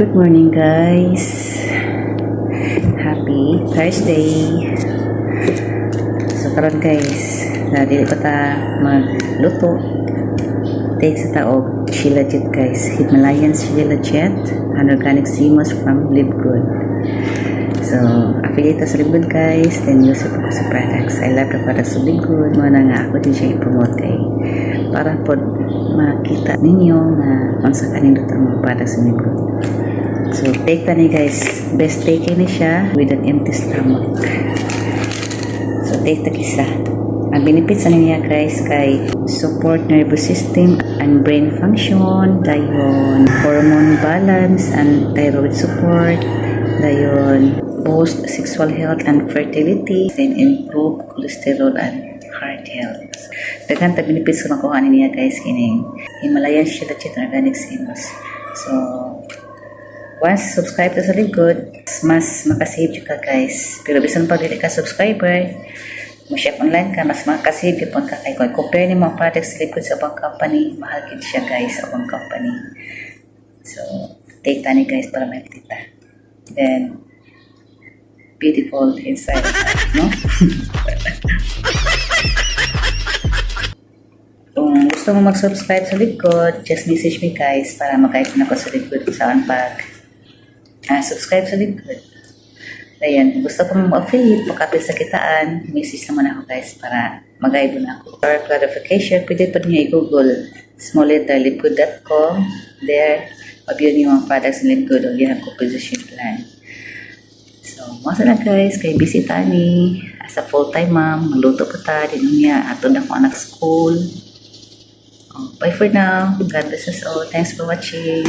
Good morning guys. Happy Thursday. So karon guys, dili pa ta magluto. Take sa taog Shilajit guys. Himalayan Shilajit, an organic sea moss from Live Good. So affiliate sa Live Good guys, then use ko sa products. I love the products of Live Good. Mga nga ako din siya i-promote para po makita ninyo na unsa kanindot ang mga products ng Live Good. So take ta ni guys, best take ni siya with an empty stomach. So take ta kisa. Ang benefits niya guys kay support nervous system and brain function, dayon hormone balance and thyroid support, dayon boost sexual health and fertility, then improve cholesterol and heart health. Daghan ta benefits na makuha niya guys kining Himalayan Shilajit Organic Sea Moss. So once subscribe ka sa Live Good, mas makasave ka guys. Pero bisan pa dili ka subscriber, mo shop online ka, mas makasave po ka kay ko. Compare ni mga products sa Live Good sa ibang company, mahal gid siya guys sa ibang company. So take tani guys para makita. Then beautiful inside, no? Kung gusto mo mag-subscribe sa Live Good, just message me guys para makait na ko sa Live Good saan pag subscribe sa Live Good. Ayan, kung gusto ko mag-affiliate, makapit sa kitaan, message naman ako guys para mag-guide na ako. For clarification, pwede pa niyo i-google small letter livegood.com. There, mabiyod niyo mga products ng Live Good o yan ang composition plan. So, masa na guys, kay busy tani. As a full-time mom, magluto po ta, din niya, ato na akong anak school. Bye for now. God bless us all. Thanks for watching.